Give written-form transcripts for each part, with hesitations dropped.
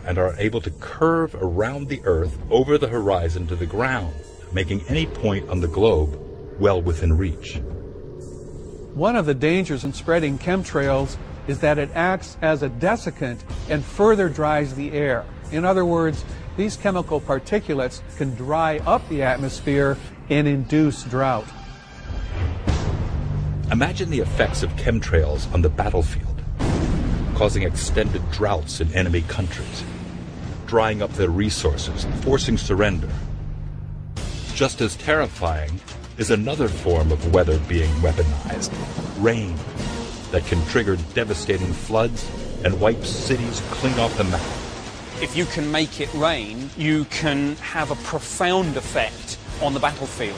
and are able to curve around the Earth over the horizon to the ground, making any point on the globe well within reach. One of the dangers in spreading chemtrails is that it acts as a desiccant and further dries the air. In other words, these chemical particulates can dry up the atmosphere and induce drought. Imagine the effects of chemtrails on the battlefield, causing extended droughts in enemy countries, drying up their resources, forcing surrender. Just as terrifying is another form of weather being weaponized, rain, that can trigger devastating floods and wipe cities clean off the map. If you can make it rain, you can have a profound effect on the battlefield.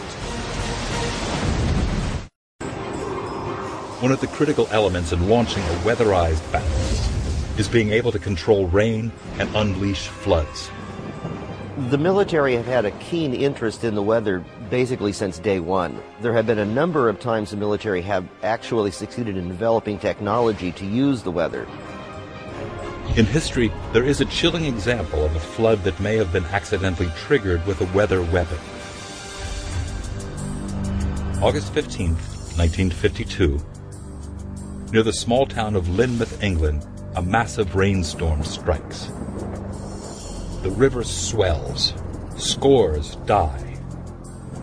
One of the critical elements in launching a weatherized battle is being able to control rain and unleash floods. The military have had a keen interest in the weather basically since day one. There have been a number of times the military have actually succeeded in developing technology to use the weather. In history, there is a chilling example of a flood that may have been accidentally triggered with a weather weapon. August 15th, 1952, near the small town of Lynmouth, England, a massive rainstorm strikes. The river swells. Scores die.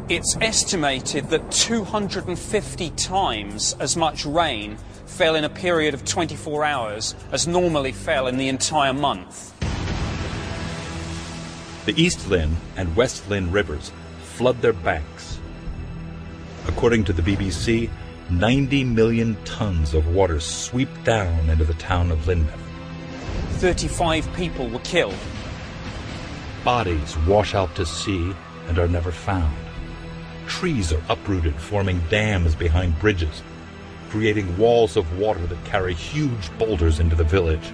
It's estimated that 250 times as much rain fell in a period of 24 hours as normally fell in the entire month. The East Lynn and West Lynn rivers flood their banks. According to the BBC, 90 million tons of water sweep down into the town of Lynmouth. 35 people were killed. Bodies wash out to sea and are never found. Trees are uprooted, forming dams behind bridges, creating walls of water that carry huge boulders into the village,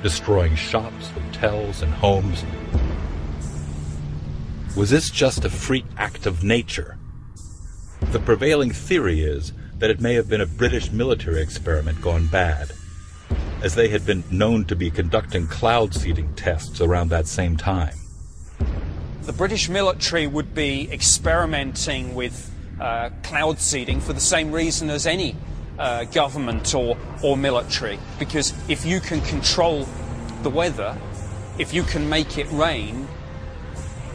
destroying shops, hotels, and homes. Was this just a freak act of nature? The prevailing theory is that it may have been a British military experiment gone bad, as they had been known to be conducting cloud seeding tests around that same time. The British military would be experimenting with cloud seeding for the same reason as any government or military, because if you can control the weather, if you can make it rain,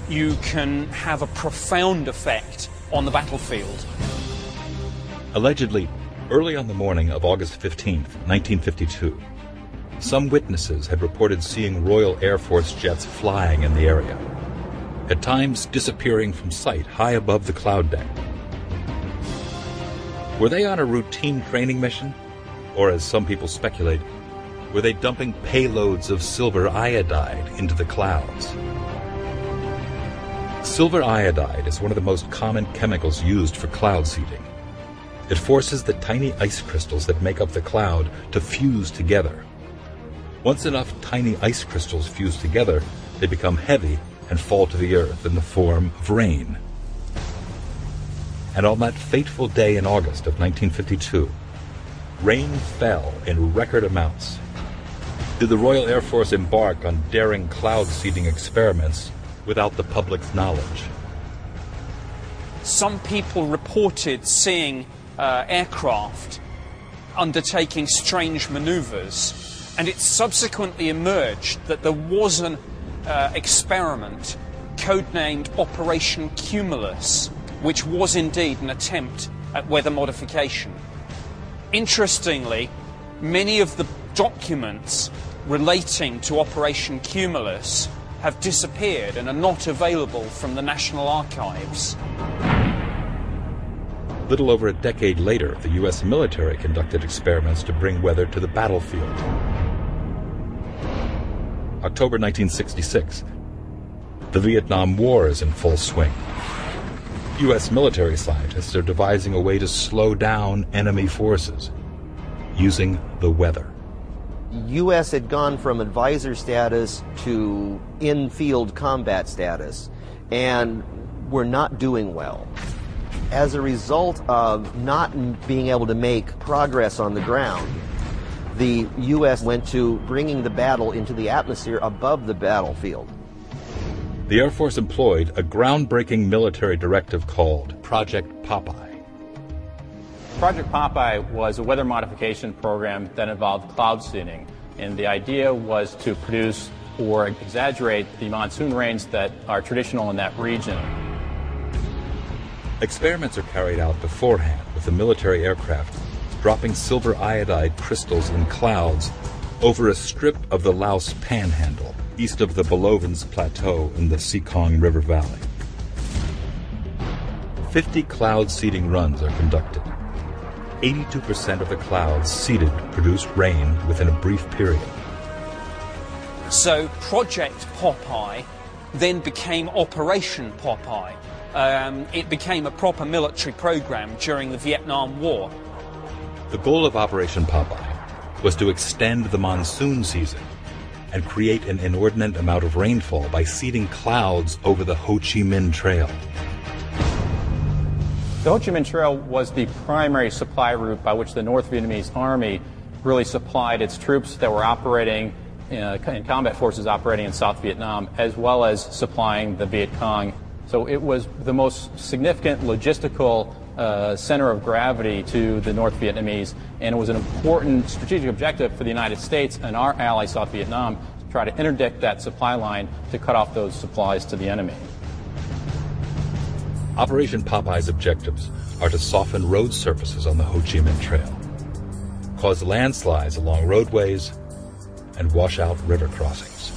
you can have a profound effect on the battlefield. Allegedly, early on the morning of August 15th, 1952, some witnesses had reported seeing Royal Air Force jets flying in the area, at times disappearing from sight high above the cloud deck. Were they on a routine training mission? Or, as some people speculate, were they dumping payloads of silver iodide into the clouds? Silver iodide is one of the most common chemicals used for cloud seeding. It forces the tiny ice crystals that make up the cloud to fuse together. Once enough tiny ice crystals fuse together, they become heavy and fall to the earth in the form of rain. And on that fateful day in August of 1952, rain fell in record amounts. Did the Royal Air Force embark on daring cloud seeding experiments without the public's knowledge? Some people reported seeing aircraft undertaking strange maneuvers, and it subsequently emerged that there was an experiment codenamed Operation Cumulus, which was indeed an attempt at weather modification. Interestingly, many of the documents relating to Operation Cumulus have disappeared and are not available from the National Archives. Little over a decade later, the U.S. military conducted experiments to bring weather to the battlefield. October 1966. The Vietnam War is in full swing. U.S. military scientists are devising a way to slow down enemy forces using the weather. U.S. had gone from advisor status to in-field combat status, and were not doing well. As a result of not being able to make progress on the ground, the U.S. went to bringing the battle into the atmosphere above the battlefield. The Air Force employed a groundbreaking military directive called Project Popeye. Project Popeye was a weather modification program that involved cloud seeding, and the idea was to produce or exaggerate the monsoon rains that are traditional in that region. Experiments are carried out beforehand with the military aircraft dropping silver iodide crystals in clouds over a strip of the Laos Panhandle, east of the Belovans Plateau in the Sekong River Valley. 50 cloud seeding runs are conducted. 82% of the clouds seeded produce rain within a brief period. So Project Popeye then became Operation Popeye. It became a proper military program during the Vietnam War. The goal of Operation Popeye was to extend the monsoon season and create an inordinate amount of rainfall by seeding clouds over the Ho Chi Minh Trail. The Ho Chi Minh Trail was the primary supply route by which the North Vietnamese Army really supplied its troops that were operating in combat forces operating in South Vietnam, as well as supplying the Viet Cong. So it was the most significant logistical center of gravity to the North Vietnamese, and it was an important strategic objective for the United States and our ally South Vietnam to try to interdict that supply line to cut off those supplies to the enemy. Operation Popeye's objectives are to soften road surfaces on the Ho Chi Minh Trail, cause landslides along roadways, and wash out river crossings.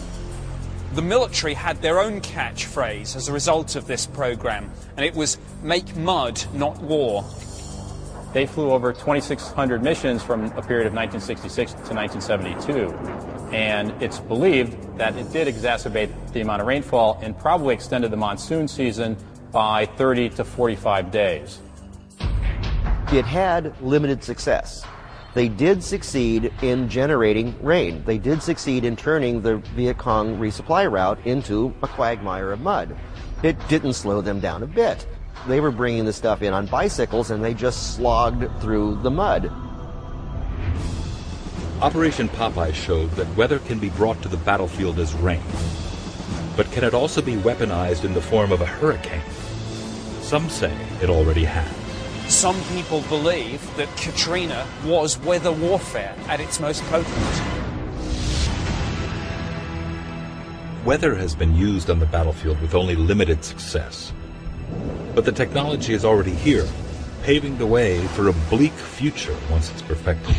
The military had their own catchphrase as a result of this program, and it was "Make mud, not war." They flew over 2,600 missions from a period of 1966 to 1972, and it's believed that it did exacerbate the amount of rainfall and probably extended the monsoon season by 30 to 45 days. It had limited success. They did succeed in generating rain. They did succeed in turning the Viet Cong resupply route into a quagmire of mud. It didn't slow them down a bit. They were bringing the stuff in on bicycles and they just slogged through the mud. Operation Popeye showed that weather can be brought to the battlefield as rain, but can it also be weaponized in the form of a hurricane? Some say it already has. Some people believe that Katrina was weather warfare at its most potent. Weather has been used on the battlefield with only limited success. But the technology is already here, paving the way for a bleak future once it's perfected.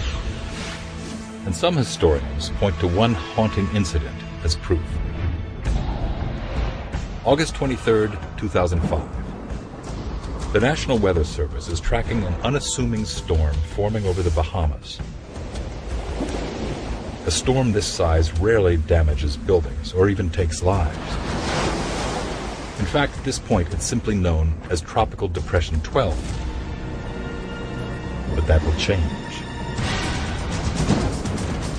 And some historians point to one haunting incident as proof. August 23rd, 2005. The National Weather Service is tracking an unassuming storm forming over the Bahamas. A storm this size rarely damages buildings or even takes lives. In fact, at this point, it's simply known as Tropical Depression 12. But that will change.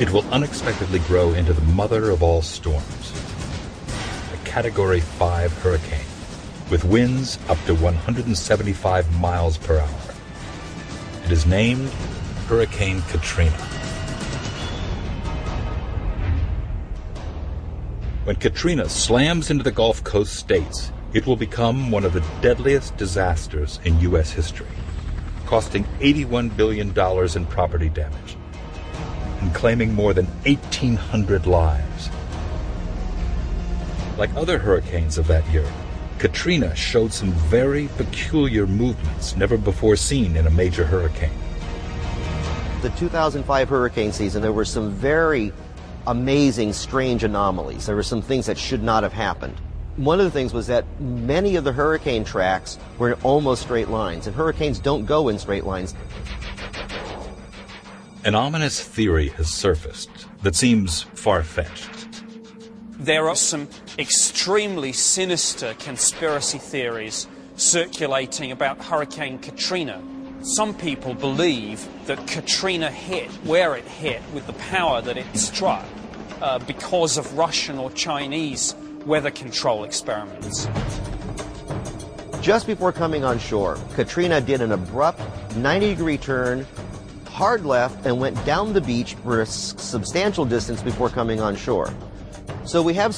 It will unexpectedly grow into the mother of all storms, a Category 5 hurricane, with winds up to 175 miles per hour. It is named Hurricane Katrina. When Katrina slams into the Gulf Coast states, it will become one of the deadliest disasters in U.S. history, costing $81 billion in property damage and claiming more than 1,800 lives. Like other hurricanes of that year, Katrina showed some very peculiar movements never before seen in a major hurricane. The 2005 hurricane season, there were some very amazing, strange anomalies. There were some things that should not have happened. One of the things was that many of the hurricane tracks were in almost straight lines, and hurricanes don't go in straight lines. An ominous theory has surfaced that seems far-fetched. There are some extremely sinister conspiracy theories circulating about Hurricane Katrina. Some people believe that Katrina hit where it hit with the power that it struck because of Russian or Chinese weather control experiments. Just before coming on shore, Katrina did an abrupt 90-degree turn, hard left and went down the beach for a substantial distance before coming on shore. So we have